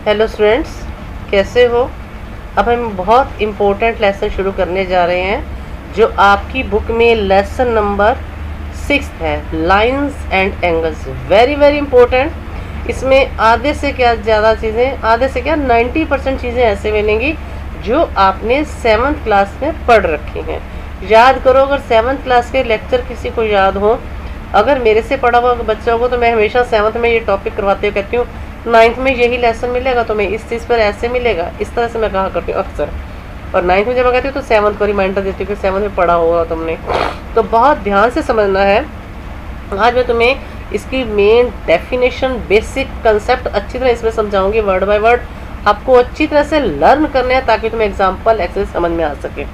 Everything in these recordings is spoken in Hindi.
हेलो स्टूडेंट्स, कैसे हो। अब हम बहुत इम्पोर्टेंट लेसन शुरू करने जा रहे हैं जो आपकी बुक में लेसन नंबर 6 है, lines and angles. Very very important. इसमें आधे से क्या ज़्यादा चीज़ें, आधे से क्या 90% चीज़ें ऐसे मिलेंगी जो आपने 7th क्लास में पढ़ रखी हैं। याद करो, अगर 7th क्लास के लेक्चर किसी को याद हो, अगर मेरे से पढ़ा हुआ बच्चा होगा तो मैं हमेशा 7th में ये टॉपिक करवाते हुए कहती हूँ 9th में यही लेसन मिलेगा तो मैं इस चीज़ पर ऐसे मिलेगा, इस तरह से मैं कहा करती हूँ अक्सर। और 9th में जब मैं कहती हूँ तो 7th को रिमाइंडर देती हूँ कि 7th में पढ़ा होगा तुमने, तो बहुत ध्यान से समझना है। आज मैं तुम्हें इसकी मेन डेफिनेशन, बेसिक कंसेप्ट अच्छी तरह इसमें समझाऊंगी, वर्ड बाय वर्ड आपको अच्छी तरह से लर्न करने हैं ताकि तुम्हें एग्जाम्पल एक्सरसाइज समझ में आ सके।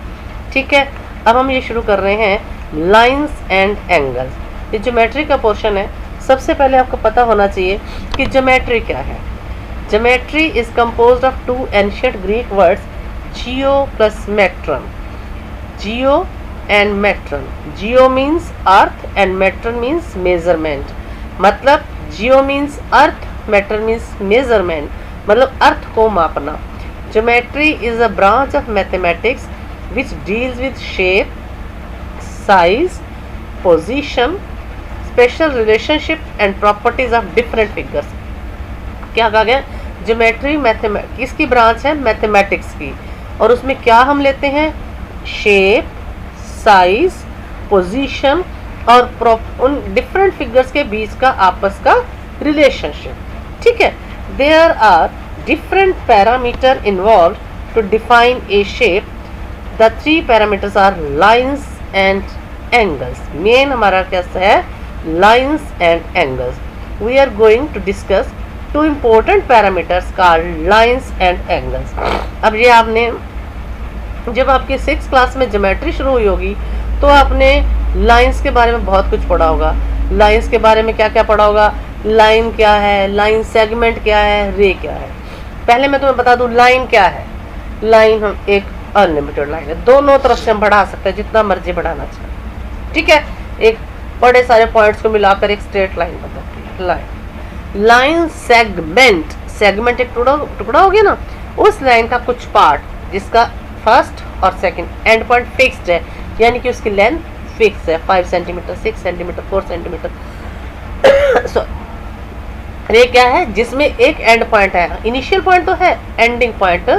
ठीक है, अब हम ये शुरू कर रहे हैं लाइंस एंड एंगल्स। ये ज्योमेट्री का पोर्शन है। सबसे पहले आपको पता होना चाहिए कि ज्योमेट्री क्या है। Geometry is composed of two ancient Greek words, geo plus metron. Geo and metron. Geo means earth and metron means measurement. मतलब geo means earth, metron means measurement, मतलब अर्थ को मापना। Geometry is a branch of mathematics which deals with shape, size, position, spatial relationship and properties of different figures. क्या कहा गया? ज्योमेट्री किसकी ब्रांच है? मैथमेटिक्स की। और उसमें क्या हम लेते हैं? शेप, साइज, पोजीशन और उन डिफरेंट फिगर्स के बीच का आपस का रिलेशनशिप। ठीक है, there are different parameter involve to define a shape. The 3 parameters are lines and angles. Main हमारा कैसा है? Lines and angles. We are going to discuss 2 important parameters called lines and angles. अब ये आपने जब आपकी 6th क्लास में ज्योमेट्री शुरू हुई होगी तो आपने लाइंस के बारे में बहुत कुछ पढ़ा होगा। लाइंस के बारे में क्या क्या पढ़ा होगा? लाइन क्या है, लाइन सेगमेंट क्या है, रे क्या है। पहले मैं तुम्हें बता दूं लाइन क्या है। लाइन हम एक अनलिमिटेड लाइन है, दोनों तरफ से हम बढ़ा सकते हैं जितना मर्जी बढ़ाना चाहे। ठीक है, एक बड़े सारे पॉइंट्स को मिलाकर एक स्ट्रेट लाइन बताती है लाइन। लाइन सेगमेंट, सेगमेंट एक टुकड़ा हो गया ना, उस लाइन का कुछ पार्ट जिसका फर्स्ट और सेकंड एंड पॉइंट फिक्स्ड है, यानी कि उसकी लेंथ फिक्स है, 5 सेंटीमीटर, 6 सेंटीमीटर, 4 सेंटीमीटर। सो रे क्या है? जिसमें एक एंड पॉइंट है, इनिशियल पॉइंट तो है, एंडिंग पॉइंट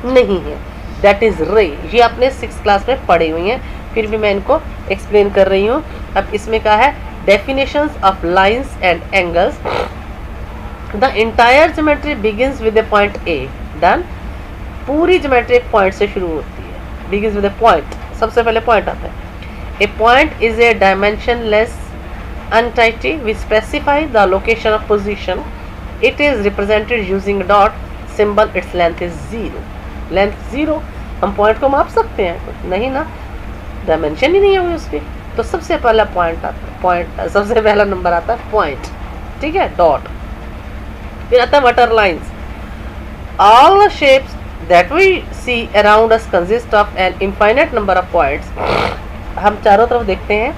नहीं है, दैट इज रे। ये आपने 6th क्लास में पढ़ी हुई हैं, फिर भी मैं इनको एक्सप्लेन कर रही हूँ। अब इसमें क्या है? Definitions of lines and angles. The entire geometry begins with A point A. Done. पूरी ज्योमेट्री एक पॉइंट से शुरू होती है, बिगिंस विद ए पॉइंट। सबसे पहले पॉइंट आता है। A point is a dimensionless entity which specify the location of position. It is represented using dot symbol. Its length is 0। Length 0, हम पॉइंट को माप सकते हैं? नहीं ना, डायमेंशन ही नहीं होगी उसकी। तो सबसे पहला पॉइंट आता है, पॉइंट सबसे पहला नंबर आता है पॉइंट। ठीक है, डॉट। फिर आता है what are lines. All the shapes that we see around us consist of an infinite number of points. हम चारों तरफ देखते हैं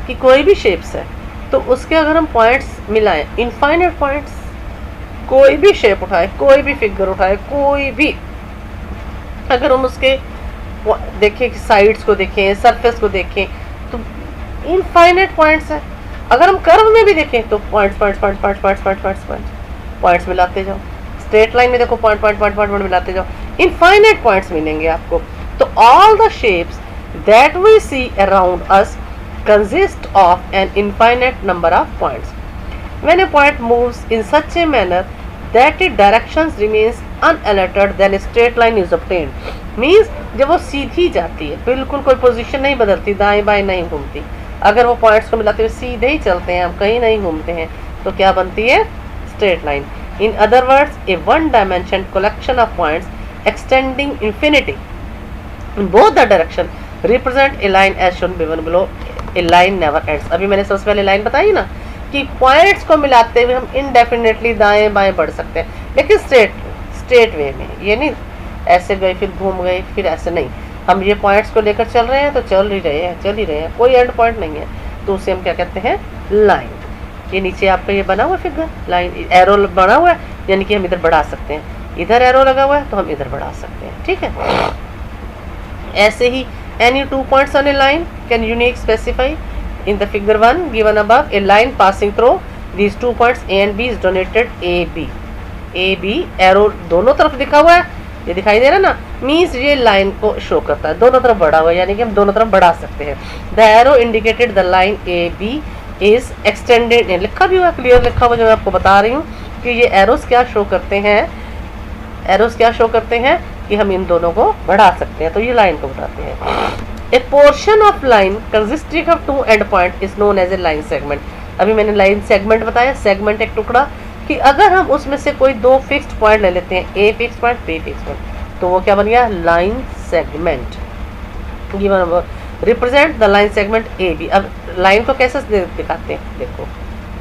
कि कोई भी शेप्स है तो उसके अगर हम पॉइंट्स मिलाएं, इनफाइनाइट पॉइंट्स, कोई भी शेप उठाए, कोई भी फिगर उठाए, कोई भी, अगर हम उसके देखें, साइड्स को देखें, सरफेस को देखें, तो इनफाइनाइट पॉइंट्स है। अगर हम कर्व में भी देखें तो points points points points points points points points points मिलाते जाओ। स्ट्रेट लाइन में देखो पॉइंट पॉइंट पॉइंट पॉइंट मिलाते जाओ, इनफाइनाइट पॉइंट्स मिलेंगे आपको। तो all the shapes that we see around us consist of an infinite number of points. When a point moves in such a manner that its directions remains unaltered, then a straight line is obtained. Means जब वो सीधी जाती है, बिल्कुल कोई पोजीशन नहीं बदलती, दाएं बाएं नहीं घूमती, अगर वो पॉइंट्स को मिलाते हुए सीधे ही चलते हैं, हम कहीं नहीं घूमते हैं, तो क्या बनती है? Straight line. In other words, a one dimension collection of points extending infinity in both the direction represent a line as shown below. A line never ends. अभी मैंने सबसे पहले लाइन बताई ना कि पॉइंट्स को मिलाते हुए हम इनडेफिनेटली दाएं बाएं बढ़ सकते हैं, लेकिन स्ट्रेट वे में, ये नहीं ऐसे गए फिर घूम गए फिर ऐसे नहीं। हम ये पॉइंट्स को लेकर चल रहे हैं तो चल ही रहे हैं, कोई एंड पॉइंट नहीं है, तो उसे हम क्या कहते हैं? लाइन। ये नीचे आपका ये बना हुआ फिगर लाइन एरो बना हुआ है, यानी कि हम इधर बढ़ा सकते हैं, इधर एरो लगा हुआ है तो हम इधर बढ़ा सकते हैं, ठीक है। ऐसे ही any 2 points on a line can unique specify in the figure 1 given above a line passing through these 2 points A and B is denoted AB। AB arrow दोनों तरफ दिखा हुआ है, ये दिखाई दे रहा है ना, मीन्स ये लाइन को शो करता है, दोनों तरफ बढ़ा हुआ है, यानी कि हम दोनों तरफ बढ़ा सकते हैं। The arrow indicated the line AB is extended, लिखा भी हुआ, क्लियर लिखा हुआ, जो मैं आपको बता रही हूँ कि ये एरोस क्या शो करते हैं, एरोस क्या शो करते हैं कि हम इन दोनों को बढ़ा सकते हैं, तो ये लाइन को बताते हैं। A portion of line consisting of 2 end point is known as a line segment. अभी मैंने लाइन सेगमेंट बताया, सेगमेंट एक टुकड़ा, कि अगर हम उसमें से कोई 2 फिक्स्ड पॉइंट ले लेते हैं, A fix point, B fix point, तो वो क्या बन गया, line segment. Represent the line segment A B. अब लाइन को कैसे दिखाते हैं, देखो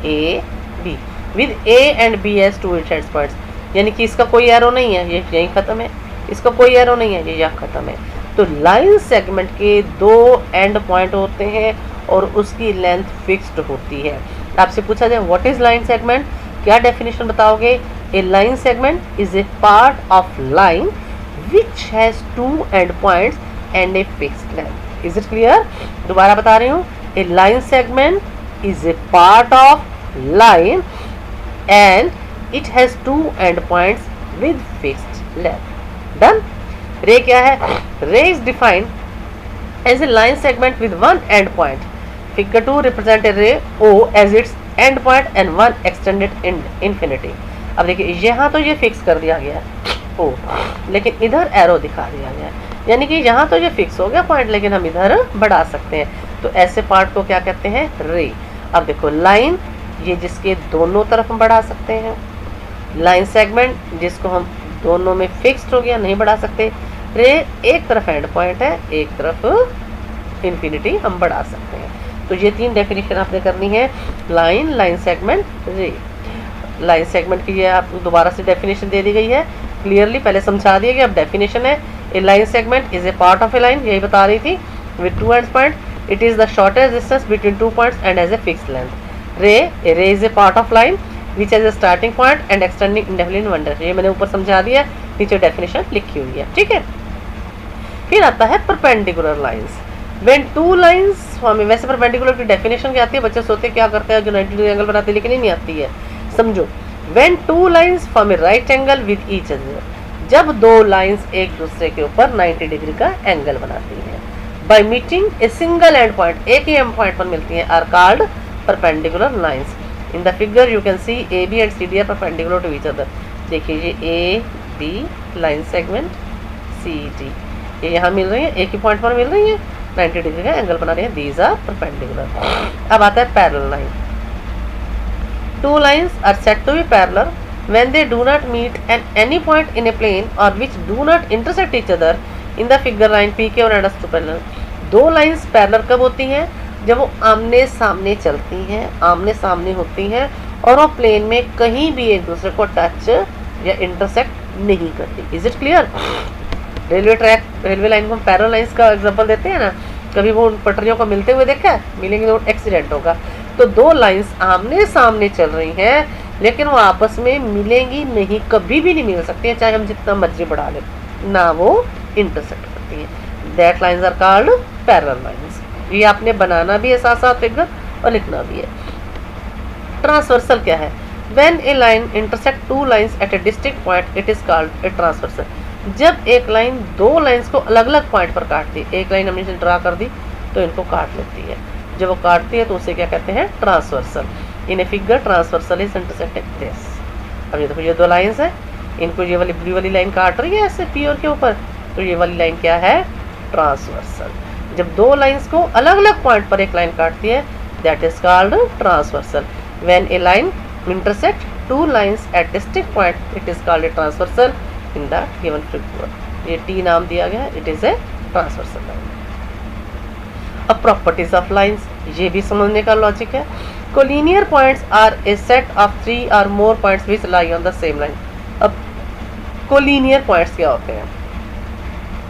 A B with A and B as 2 end points, यानी कि इसका कोई एरो नहीं है, ये यहीं खत्म है, इसका कोई एरो नहीं है, ये यहाँ खत्म है। तो लाइन सेगमेंट के 2 एंड पॉइंट होते हैं और उसकी लेंथ फिक्स्ड होती है। आपसे पूछा जाए व्हाट इज लाइन सेगमेंट, क्या डेफिनेशन बताओगे? A line segment is a part of line which has 2 end points and a fixed length. Is it clear? दोबारा बता रही हूँ, a line segment is a part of line and it has 2 end points with fixed length. Done? Ray क्या है? Ray is defined as a line segment with 1 end point. Figure 2 represent a ray O as its end point and 1 extended in infinity. अब देखिए यहाँ तो ये फिक्स कर दिया गया है O, लेकिन इधर एरो दिखा दिया गया है, यानी कि यहाँ तो ये फिक्स हो गया पॉइंट, लेकिन हम इधर बढ़ा सकते हैं, तो ऐसे पार्ट को क्या कहते हैं, रे। अब देखो लाइन, ये जिसके दोनों तरफ हम बढ़ा सकते हैं, लाइन सेगमेंट जिसको हम दोनों में फिक्स्ड हो गया, नहीं बढ़ा सकते, रे एक तरफ एंड पॉइंट है, एक तरफ इन्फिनिटी हम बढ़ा सकते हैं। तो ये 3 डेफिनेशन आपने करनी है, लाइन, लाइन सेगमेंट, रे। लाइन सेगमेंट की ये आपको दोबारा से डेफिनेशन दे दी गई है, क्लियरली पहले समझा दिया गया, अब डेफिनेशन है, a line segment is a part of a line, यही बता रही थी, with 2 end point, it is the shortest distance between 2 points and as a fixed length. Ray is a part of line which has a starting point and extending indefinitely in one direction। ये मैंने ऊपर समझा दिया, नीचे डेफिनेशन लिखी हुई है, ठीक है। फिर आता है perpendicular lines. When 2 lines form, वैसे परपेंडिकुलर की डेफिनेशन क्या आती है, बच्चे सोचते क्या करते हैं, जो 90 डिग्री एंगल बनाते हैं, लेकिन नहीं आती है, समझो। When 2 lines form A right angle with each other, जब 2 लाइंस एक दूसरे के ऊपर 90 डिग्री का एंगल बनाती हैं, by meeting a single end point, एक ही एंड पॉइंट पर मिलती हैं, are called perpendicular lines. In the figure you can see AB and CD are perpendicular to each other। देखिए ये AB लाइन सेगमेंट, CD ये यहाँ मिल रही है, एक ही पॉइंट पर मिल रही है, 90 डिग्री का एंगल बना रहे हैं, these are perpendicular। अब आता है parallel line. 2 lines are said to be parallel when they do not meet at any point in a plane or which do not intersect each other in the figure line PQ और एडस टू पैरेलल। 2 लाइंस पैरेलल कब होती हैं, जब वो आमने सामने चलती हैं, आमने सामने होती हैं और वो प्लेन में कहीं भी एक दूसरे को टच या इंटरसेक्ट नहीं करती। Is it clear? Railway track, railway line को हम पैरेलल लाइंस का एग्जांपल देते हैं ना, कभी वो उन पटरियों को मिलते हुए देखा है, मिलेंगे तो एक्सीडेंट होगा। तो 2 लाइंस आमने सामने चल रही हैं, लेकिन वो आपस में मिलेंगी नहीं, कभी भी नहीं मिल सकती हैं, चाहे हम जितना मर्जी बढ़ा लें, ना वो इंटरसेक्ट करती हैं। That lines are called parallel lines. ये आपने बनाना भी है साथ साथ फिगर और लिखना भी है। ट्रांसवर्सल क्या है? When a line intersect 2 lines eight A distinct point it is called a transversal. जब एक लाइन 2 लाइंस को अलग अलग पॉइंट पर काटती है, एक लाइन हमने इसे ड्रा कर दी तो इनको काट लेती है, जब वो काटती है तो उसे क्या कहते हैं, transversal. In a figure transversal is intersecting this. अब ये देखो ये 2 लाइंस है, इनको ये वाली ब्लू वाली लाइन काट रही है ऐसे पी और के ऊपर, तो ये वाली लाइन क्या है, ट्रांसवर्सल। जब 2 लाइंस को अलग अलग पॉइंट पर एक लाइन काटती है, that is called transversal. When a line intersect 2 lines at distinct point it is called a transversal in the given figure. ये टी नाम दिया गया है, it is a transversal line. अब प्रॉपर्टीज ऑफ लाइंस, ये भी समझने का लॉजिक है। Collinear points are a set of 3 और more points which lie on the same line. अब कोलिनियर पॉइंट्स क्या होते हैं?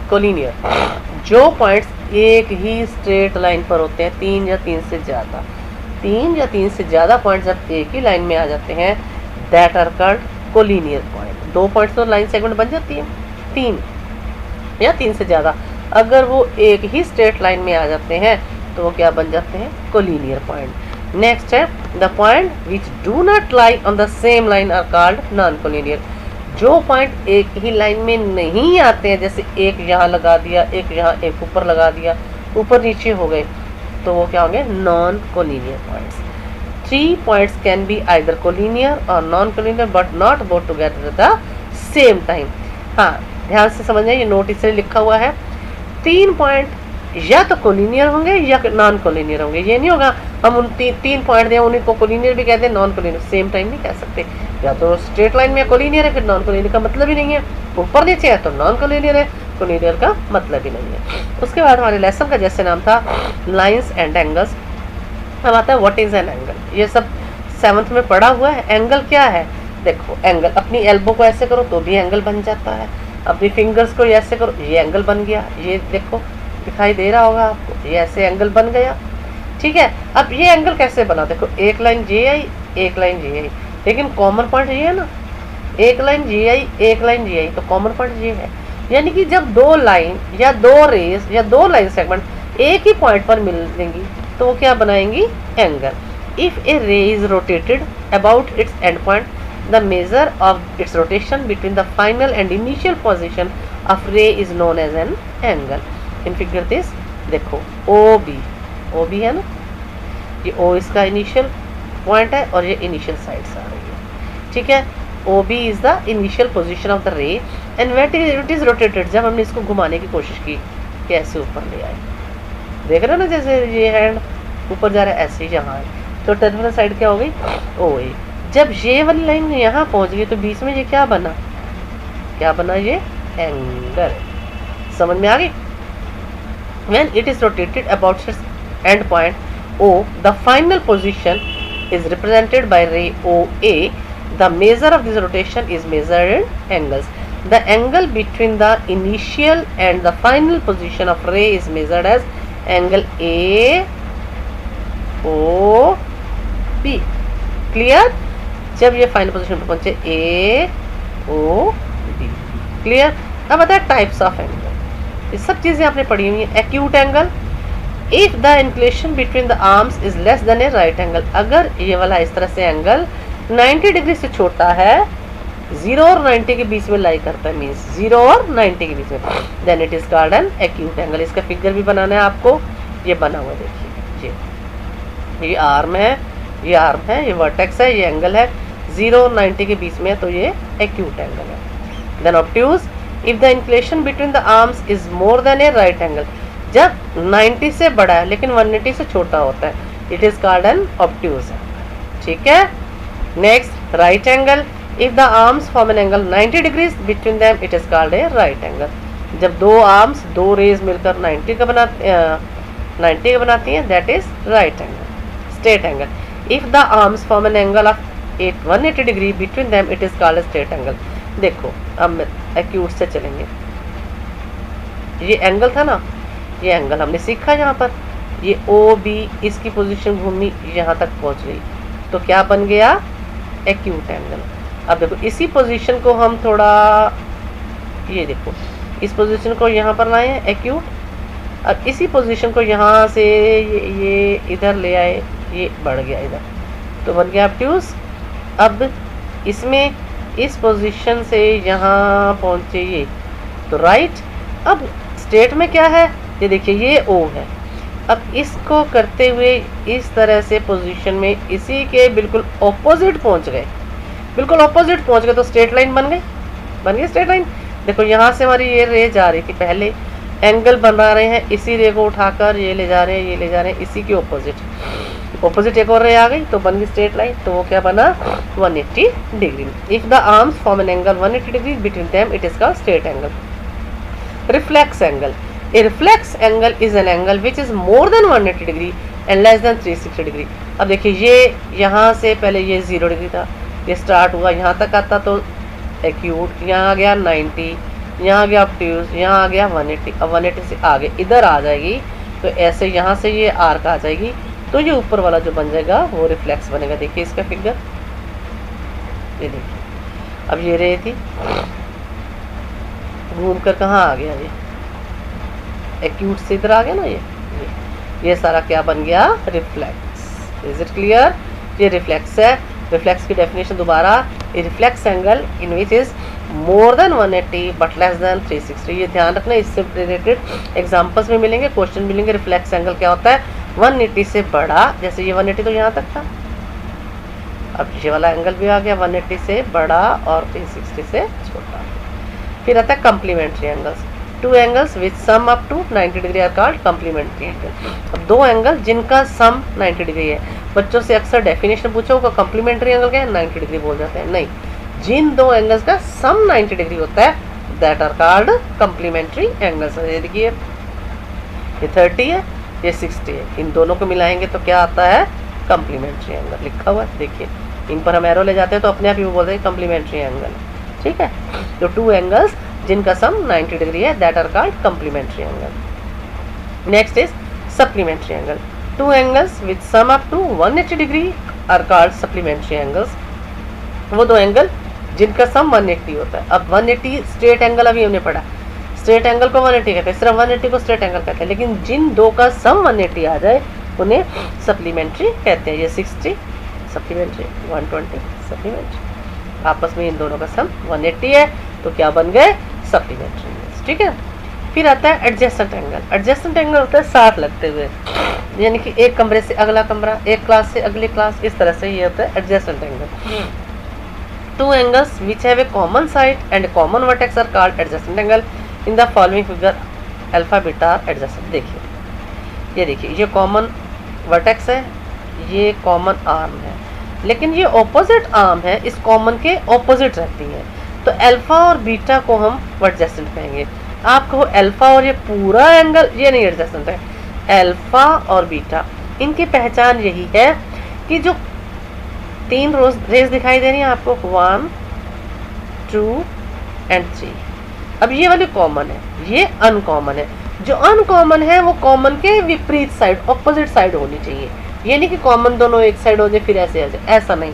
कोलिनियर, जो पॉइंट्स एक ही स्ट्रेट लाइन पर होते हैं, 3 या 3 से ज़्यादा, तीन या तीन से ज़्यादा पॉइंट जब एक ही लाइन में आ जाते हैं, that are called collinear point. 2 points तो लाइन सेगमेंट बन जाती है, 3 या 3 से ज़्यादा अगर वो एक ही स्ट्रेट लाइन में आ जाते हैं तो वो क्या बन जाते हैं, कोलिनियर पॉइंट। नेक्स्ट है the point which do not lie on the same line are called non collinear. जो पॉइंट एक ही लाइन में नहीं आते हैं, जैसे एक यहाँ लगा दिया, एक यहाँ, एक ऊपर लगा दिया, ऊपर नीचे हो गए, तो वो क्या होंगे, non collinear points. 3 points can be either collinear और non collinear but not both together at the same time. हाँ, ध्यान से समझना, ये नोट इसलिए लिखा हुआ है, 3 पॉइंट या तो कोलिनियर होंगे या नॉन कोलिनियर होंगे। ये नहीं होगा हम उन 3 पॉइंट दें उन्हीं को कोलिनियर भी कहते हैं, नॉन कोलिनियर सेम टाइम नहीं कह सकते। या तो स्ट्रेट लाइन में कोलिनियर है, फिर नॉन कोलिनियर का मतलब ही नहीं है। ऊपर नीचे है तो नॉन कोलिनियर है, कोलिनियर का मतलब ही नहीं है। उसके बाद हमारे लेसन का जैसे नाम था लाइंस एंड एंगल्स। अब आता है व्हाट इज एन एंगल। ये सब 7th में पढ़ा हुआ है। एंगल क्या है, देखो एंगल, अपनी एल्बो को ऐसे करो तो भी एंगल बन जाता है, अपनी फिंगर्स को ऐसे करो, ये एंगल बन गया। ये देखो दिखाई दे रहा होगा आपको, ये ऐसे एंगल बन गया, ठीक है। अब ये एंगल कैसे बना, देखो एक लाइन जे आई, एक लाइन जे आई, लेकिन कॉमन पॉइंट ये है ना, एक लाइन जे आई, एक लाइन जे आई, तो कॉमन पॉइंट ये है। यानी कि जब 2 लाइन या 2 रेज या 2 लाइन सेगमेंट एक ही पॉइंट पर मिलेंगी तो वो क्या बनाएंगी, एंगल। इफ ए रे is rotated about it's and point, the measure of its rotation between the final and initial position of ray is known as an angle. In figure this देखो OB है ना, ये O इसका इनिशियल पॉइंट है और ये इनिशियल साइड से आ रही है, ठीक है। OB is the initial position of the रे and when it is rotated, जब हमने इसको घुमाने की कोशिश की कि ऐसे ऊपर ले आए, देख रहे हो ना, जैसे ये हैंड ऊपर जा रहा है ऐसे ही यहाँ है, तो टर्मिनल साइड क्या हो गई, OA। जब ये वाली लाइन यहाँ पहुँच गई तो बीच में ये क्या बना, ये एंगल। समझ में आ गई। When it is rotated about its end point O, the final position is represented by ray OA. The measure of this rotation is measured in angles. The angle between the initial and the final position of ray is measured as angle AOB. Clear? जब ये फाइनल पोजीशन पर पहुंचे AOB, क्लियर। अब आता है टाइप्स ऑफ एंगल। ये सब चीजें आपने पढ़ी हुई हैं। Acute angle, if the inclination between the arms is less than a right angle, अगर ये वाला इस तरह से एंगल 90 डिग्री से छोटा है, 0 और 90 के बीच में लाई करता है, मीन्स 0 और 90 के बीच में, then it is called an acute angle. इसका फिगर भी बनाना है आपको, ये बना हुआ देखिए, ये आर्म है, ये आर्म है, ये वर्टेक्स है, ये एंगल है, 0 और 90 के बीच में, तो ये एक्यूट एंगल है। Then obtuse, if the inclination between the arms is more than a right angle, जब 90 से बड़ा है लेकिन 180 से छोटा होता है, it is called N obtuse angle, ठीक है। Next right angle, if the arms form an angle 90 degrees between them, it is called A right angle. जब 2 आर्म्स 2 रेज मिलकर 90 का बनाती हैं, that is right angle. Straight angle, if the arms form an angle of 180 degree between them, it is called straight angle. देखो अब एक्यूट से चलेंगे, ये एंगल था ना, ये एंगल हमने सीखा यहाँ पर, ये OB इसकी पोजीशन घूमी यहाँ तक पहुँच गई, तो क्या बन गया, एक्यूट एंगल। अब देखो इसी पोजीशन को हम थोड़ा, ये देखो इस पोजीशन को यहाँ पर लाए हैं एक्यूट, अब इसी पोजीशन को यहाँ से ये इधर ले आए, ये बढ़ गया इधर, तो बन गया ऑब्ट्यूज। अब इसमें इस पोजीशन से यहाँ पहुँचे ये, तो राइट। अब स्ट्रेट में क्या है, ये देखिए ये O है, अब इसको करते हुए इस तरह से पोजीशन में इसी के बिल्कुल ऑपोजिट पहुँच गए, बिल्कुल ऑपोजिट पहुँच गए, तो स्ट्रेट लाइन बन गई स्ट्रेट लाइन। देखो यहाँ से हमारी ये रे जा रही थी, पहले एंगल बना रहे हैं, इसी रे को उठाकर ये ले जा रहे हैं, इसी के ऑपोजिट एक और रे आ गई, तो बन गई स्ट्रेट लाइन। तो वो क्या बना, 180 degree. If the arms form an angle 180 degree between them, it is called straight angle. Reflex angle, A reflex angle is an angle which is more than 180 degree and less than 360 degree. अब देखिए ये यहाँ से पहले ये 0 डिग्री था, ये स्टार्ट हुआ यहाँ तक आता तो एक्यूट, यहाँ आ गया 90, यहाँ आ गया ऑब्ट्यूज, यहाँ आ गया 180, अब 180 से आगे इधर आ जाएगी, तो ऐसे यहाँ से ये आर्क आ जाएगी, तो ये ऊपर वाला जो बन जाएगा वो रिफ्लेक्स बनेगा। देखिए इसका फिगर, ये देखिए अब ये रे थी घूम कर कहाँ आ गया, ये एक्यूट से इधर आ गया ना, ये सारा क्या बन गया, रिफ्लेक्स। Is it clear? ये रिफ्लेक्स है। रिफ्लेक्स की डेफिनेशन दोबारा, a reflex angle in which is more than 180 but less than 360। ये ध्यान रखना, इससे रिलेटेड एग्जांपल्स में मिलेंगे, क्वेश्चन मिलेंगे। रिफ्लेक्स एंगल क्या होता है, 180 से बड़ा, जैसे ये 180 तो यहाँ तक था, अब ये वाला एंगल भी आ गया 180 से बड़ा और 360 से छोटा। फिर आता है complementary angles. Two angles which sum up to 90 degree are called complementary angle. अब दो एंगल जिनका सम 90 डिग्री है। बच्चों से अक्सर डेफिनेशन पूछो होगा कम्प्लीमेंट्री एंगल क्या है, 90 डिग्री बोल जाते हैं। नहीं, जिन दो एंगल्स का सम 90 डिग्री होता है that are called complementary angles. ये देखिए ये 30 है, ये 60 है, इन दोनों को मिलाएंगे तो क्या आता है, कम्प्लीमेंट्री एंगल लिखा हुआ है। देखिए इन पर हम एरो ले जाते हैं तो अपने आप ही वो बोलते हैं कम्प्लीमेंट्री एंगल। ठीक है, तो टू एंगल्स जिनका सम 90 डिग्री है that are called complementary angle. Next is supplementary angle. Two angles with sum up to 180 degree are called supplementary angles. वो दो एंगल जिनका सम 180 होता है। अब 180 स्ट्रेट एंगल अभी हमने पढ़ा, स्ट्रेट एंगल को 180 कहते हैं, सिर्फ 180 को स्ट्रेट एंगल कहते हैं, लेकिन जिन दो का सम 180 आ जाए उन्हें सप्लीमेंट्री कहते हैं। ये 60 सप्लीमेंट्री, 120 सप्लीमेंट्री, आपस में इन दोनों का सम 180 है तो क्या बन गए, सप्लीमेंट्री। ठीक है, फिर आता है एडजेसेंट एंगल। एडजेसेंट एंगल होता है साथ लगते हुए, यानी कि एक कमरे से अगला कमरा, एक क्लास से अगली क्लास, इस तरह से ये होता है adjacent angle. Two angles which have a common side and common vertex are called adjacent angle. In the following figure alpha beta are adjacent. देखिए ये देखिए, ये कॉमन वर्टेक्स है, ये कॉमन आर्म है, लेकिन ये ऑपोजिट आर्म है, इस कॉमन के ऑपोजिट रहती है, तो अल्फा और बीटा को हम एडजेसेंट कहेंगे। आप कहो अल्फा और ये पूरा एंगल, ये नहीं एडजेसेंट है। अल्फा और बीटा इनकी पहचान यही है कि जो तीन रेज दिखाई दे रही हैं आपको, 1 2 एंड 3, अब ये वाली कॉमन है, ये अनकॉमन है। जो अनकॉमन है वो कॉमन के विपरीत साइड, ऑपोजिट साइड होनी चाहिए। ये नहीं कि कॉमन दोनों एक साइड हो जाए फिर ऐसे ऐसे, ऐसा नहीं।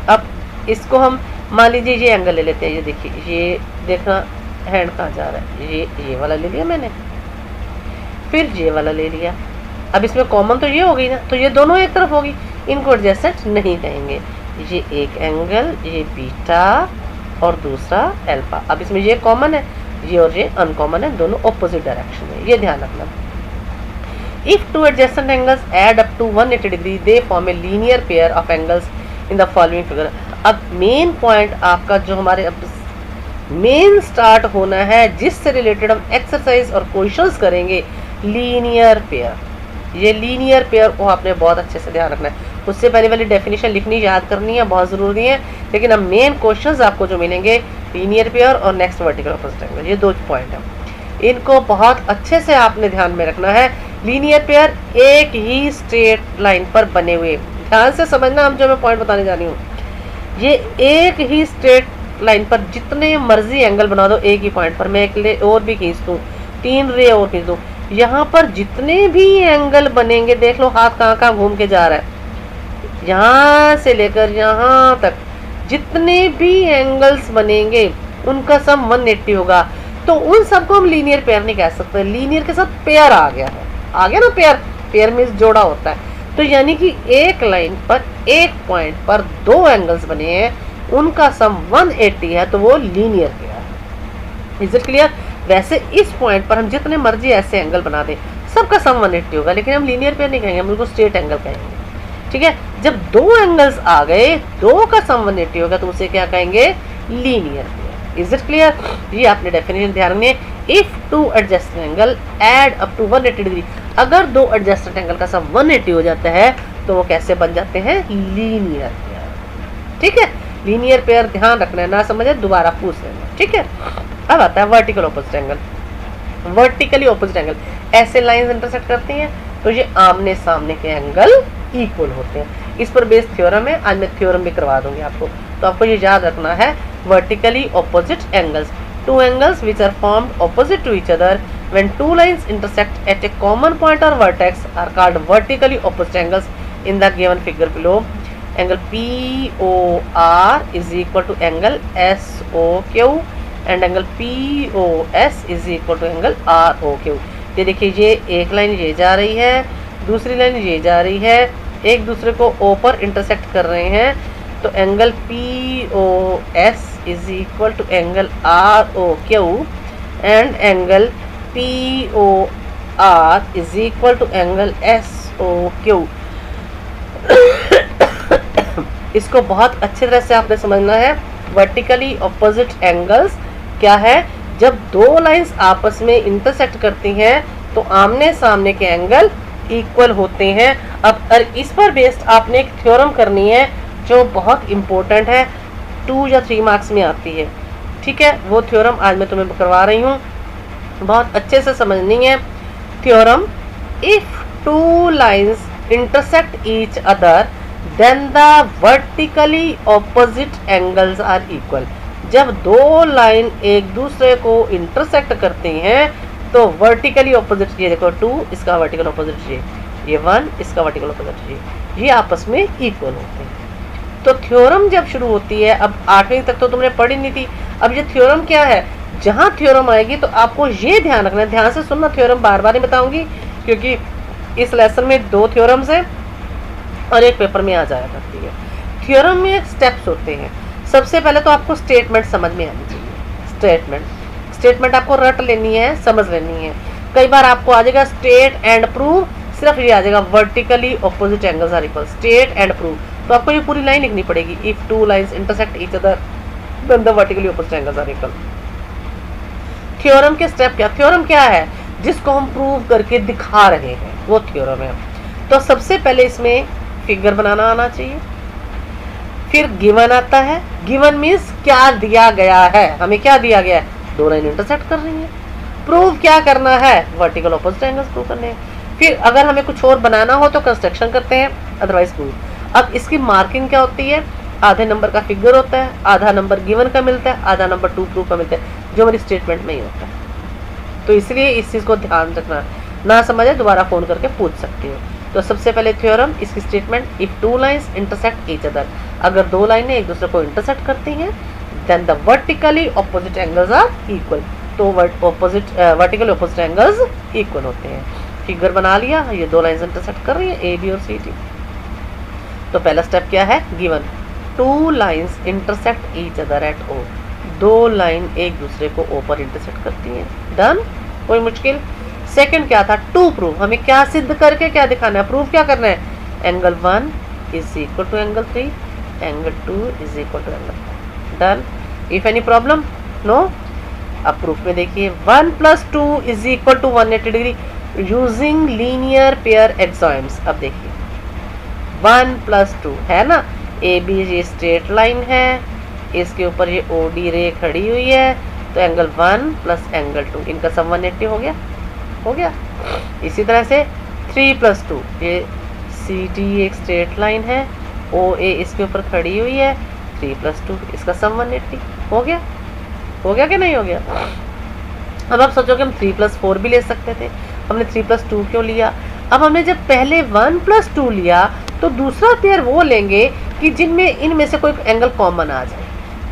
अब इसको हम मान लीजिए ये एंगल ले लेते हैं, ये देखिए, ये देखना हैंड कहाँ जा रहा है, ये वाला ले लिया मैंने, फिर ये वाला ले लिया। अब इसमें कॉमन तो ये हो गई ना, तो ये दोनों एक तरफ होगी, इनको एडजेसेंट नहीं कहेंगे। ये एक एंगल, ये बीटा और दूसरा अल्फा। अब इसमें ये कॉमन है, ये और ये अनकॉमन है, दोनों ऑपोजिट डायरेक्शन में, ये ध्यान रखना। If two adjacent angles add up to 180 degree, they form a linear pair of angles in the following figure. अब मेन पॉइंट आपका जो हमारे अब मेन स्टार्ट होना है, जिससे रिलेटेड हम एक्सरसाइज और क्वेश्चंस करेंगे, लीनियर पेयर। ये लीनियर पेयर को आपने बहुत अच्छे से ध्यान रखना है। उससे पहले वाली डेफिनेशन लिखनी याद करनी है, बहुत ज़रूरी है। लेकिन अब मेन क्वेश्चंस आपको जो मिलेंगे, लीनियर पेयर और नेक्स्ट वर्टिकल ऑपोजिट एंगल, ये दो पॉइंट हैं, इनको बहुत अच्छे से आपने ध्यान में रखना है। लीनियर पेयर एक ही स्ट्रेट लाइन पर बने हुए, ध्यान से समझना हम जो मैं पॉइंट बताने जा रही हूँ, ये एक ही स्ट्रेट लाइन पर जितने मर्जी एंगल बना दो एक ही पॉइंट पर, मैं एक ले और भी खींच दूँ, 3 रे और खींच दूँ, यहाँ पर जितने भी एंगल बनेंगे, देख लो हाथ कहाँ कहाँ घूम के जा रहा है, यहाँ से लेकर यहाँ तक जितने भी एंगल्स बनेंगे उनका सम 180 होगा। तो उन सबको हम लीनियर पेयर नहीं कह सकते, लीनियर के साथ पेयर आ गया है, आ गया ना पेयर, पेयर मींस जोड़ा होता है। तो यानी कि एक लाइन पर एक पॉइंट पर दो एंगल्स बने हैं, उनका सम 180 है, तो वो लीनियर पेयर है। Is it clear? वैसे इस पॉइंट पर हम जितने मर्जी ऐसे एंगल बना दें, सबका सम 180 होगा, लेकिन हम लीनियर पेयर नहीं कहेंगे, हम उनको स्ट्रेट एंगल कहेंगे। ठीक है, जब दो एंगल्स आ गए, दो का सम 180 होगा, तो उसे क्या कहेंगे, linear pair. Is it clear? ये आपने डेफिनेशन ध्यान रखनी है। If two adjacent angle add up to 180 degree, अगर दो एडजेसेंट एंगल का सम 180 हो जाता है तो वो कैसे बन जाते हैं, लीनियर पेयर। ठीक है, लीनियर पेयर ध्यान रखना है, ना समझे दोबारा पूछ लेना। ठीक है, अब आता है vertical opposite angle. Vertically opposite angle, ऐसे लाइंस इंटरसेक्ट करती हैं तो ये आमने सामने के एंगल इक्वल होते हैं। इस पर बेस्ड थ्योरम है, आज मैं थ्योरम भी करवा दूंगी आपको, तो आपको ये याद रखना है। Vertically opposite angles, two angles which are formed opposite to each other When two lines intersect at a common point or vertex are called vertically opposite angles in the given figure below. Angle POR is equal to angle SOQ and angle POS is equal to angle ROQ. ये देखिए, ये एक लाइन ये जा रही है, दूसरी लाइन ये जा रही है, एक दूसरे को O पर इंटरसेक्ट कर रहे हैं, तो angle POS is equal to angle ROQ and angle POR is equal to angle SOQ. इसको बहुत अच्छी तरह से आपने समझना है. वर्टिकली ऑपोजिट एंगल्स क्या है? जब दो लाइंस आपस में इंटरसेक्ट करती हैं तो आमने सामने के एंगल इक्वल होते हैं. अब इस पर बेस्ड आपने एक थ्योरम करनी है जो बहुत इम्पोर्टेंट है, 2 या 3 मार्क्स में आती है. ठीक है, वो थ्योरम आज मैं तुम्हें करवा रही हूँ, बहुत अच्छे से समझनी है. Theorem, if two lines intersect each other then the vertically opposite angles are equal. जब दो लाइन एक दूसरे को इंटरसेक्ट करती हैं तो वर्टिकली ऑपोजिट, ये देखो 2 इसका वर्टिकल ऑपोजिट ये 1 इसका वर्टिकल ऑपोजिट ये आपस में इक्वल होते हैं. तो थ्योरम जब शुरू होती है, अब 8वीं तक तो तुमने पढ़ी नहीं थी, अब ये थ्योरम क्या है? जहाँ थ्योरम आएगी तो आपको ये ध्यान रखना है, ध्यान से सुनना. थ्योरम बार बार ही बताऊंगी क्योंकि इस लेसन में 2 थ्योरम्स हैं और एक पेपर में आ जाया करती है. थ्योरम में स्टेप्स होते हैं. सबसे पहले तो आपको स्टेटमेंट समझ में आनी चाहिए. स्टेटमेंट आपको रट लेनी है, समझ लेनी है. कई बार आपको आ जाएगा स्टेट एंड प्रूव, सिर्फ ये आ जाएगा vertically opposite angles are equal, state and prove. तो आपको ये पूरी लाइन लिखनी पड़ेगी. If two lines intersect each other then the vertically opposite angles are equal. Theorem के स्टेप क्या? थ्योरम क्या है? जिसको हम प्रूव करके दिखा रहे हैं वो थ्योरम है. तो सबसे पहले इसमें फिगर बनाना आना चाहिए. फिर गिवन आता है. गिवन मीन्स क्या दिया गया है, हमें क्या दिया गया है? 2 लाइन इंटरसेक्ट कर रही है. प्रूव क्या करना है? वर्टिकल ऑपोजिट एंगल्स प्रूव करने हैं. फिर अगर हमें कुछ और बनाना हो तो कंस्ट्रक्शन करते हैं, अदरवाइज प्रूव. अब इसकी मार्किंग क्या होती है? आधे नंबर का फिगर होता है, आधा नंबर गिवन का मिलता है, आधा नंबर 2 प्रूव का मिलता है, जो हमारी स्टेटमेंट में ही होता है. तो इसलिए इस चीज़ को ध्यान रखना. ना समझे दोबारा फ़ोन करके पूछ सकती हो. तो सबसे पहले थ्योरम, इसकी statement, if two lines intersect each other, अगर 2 लाइनें एक दूसरे को इंटरसेक्ट करती हैं then the vertically opposite angles are equal. तो वर्टिकली ऑपोजिट एंगल्स इक्वल होते हैं. फिगर बना लिया, ये 2 लाइंस इंटरसेक्ट कर रही है, ए बी और सी डी. तो पहला स्टेप क्या है? Given, 2 lines intersect each other at O. 2 line एक दूसरे को ओ पर इंटरसेक्ट करती हैं. डन, कोई मुश्किल. सेकंड क्या था? टू प्रूव, हमें क्या सिद्ध करके क्या दिखाना है? प्रूव क्या करना है? Angle 1 is equal to angle 3, angle 2 is equal to angle 4. Done. If any problem? No. अब प्रूफ में देखिए, 1 + 2 is equal to 180 degree using linear pair axioms. अब देखिए 1 + 2 है ना, ए बी ये स्ट्रेट लाइन है, इसके ऊपर ये ओ डी रे खड़ी हुई है, तो एंगल 1 + एंगल 2 इनका सम 180 हो गया. इसी तरह से 3 + 2, ये सी डी एक स्ट्रेट लाइन है, ओ ए इसके ऊपर खड़ी हुई है, 3 + 2 इसका सम 180 हो गया कि नहीं हो गया? अब आप सोचो कि हम 3 + 4 भी ले सकते थे, हमने 3 + 2 क्यों लिया? अब हमने जब पहले 1 + 2 लिया तो दूसरा पेयर वो लेंगे कि जिनमें इनमें से कोई एंगल कॉमन आ जाए.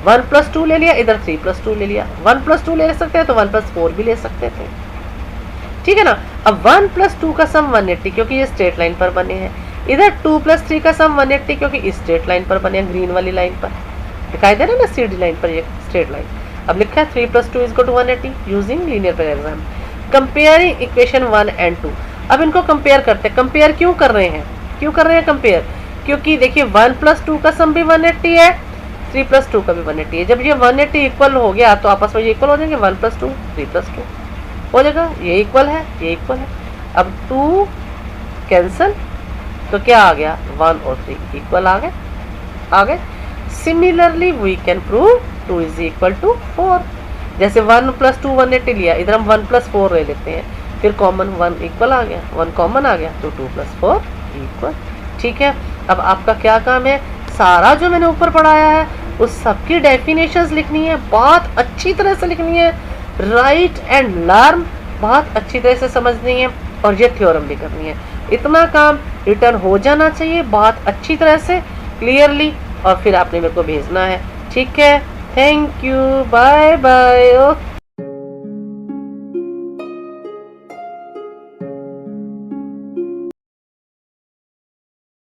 1 + 2 ले लिया, इधर 3 + 2 ले लिया. 1 + 2 ले सकते हैं तो 1 + 4 भी ले सकते थे. ठीक है ना. अब 1 + 2 का सम 180 क्योंकि ये स्ट्रेट लाइन पर बने हैं. इधर 2 + 3 का सम 180 क्योंकि इस स्ट्रेट लाइन पर बने हैं, ग्रीन वाली लाइन पर दिखाई दे रहा है ना, सीडी लाइन पर ये स्ट्रेट लाइन. अब लिखा है 3 + 2 is 180 using linear pair axiom. Comparing equation 1 and 2. अब इनको कंपेयर करते हैं. कंपेयर क्यों कर रहे हैं कंपेयर? क्योंकि देखिए 1 + 2 का सम भी 180 है, 3 + 2 का भी 180 है. जब ये 180 इक्वल हो गया तो आपस में ये इक्वल हो जाएंगे. 1 + 2 3 + 2 हो जाएगा, ये इक्वल है, ये इक्वल है. अब 2 कैंसल, तो क्या आ गया? 1 और 3 इक्वल आ गए. Similarly we can prove 2 is equal to 4. जैसे 1 + 2 180 लिया, इधर हम 1 + 4 ले लेते हैं, फिर कॉमन 1 इक्वल आ गया, 1 कॉमन आ गया, तो 2 + 4 इक्वल. ठीक है. अब आपका क्या काम है? सारा जो मैंने ऊपर पढ़ाया है उस सबकी डेफिनेशंस लिखनी है, बात अच्छी तरह से लिखनी है. राइट एंड लर्न, बहुत अच्छी तरह से समझनी है और ये थ्योरम भी करनी है। इतना काम रिटर्न हो जाना चाहिए बहुत अच्छी तरह से, क्लियरली, और फिर आपने मेरे को भेजना है। ठीक है, थैंक यू, बाय बाय।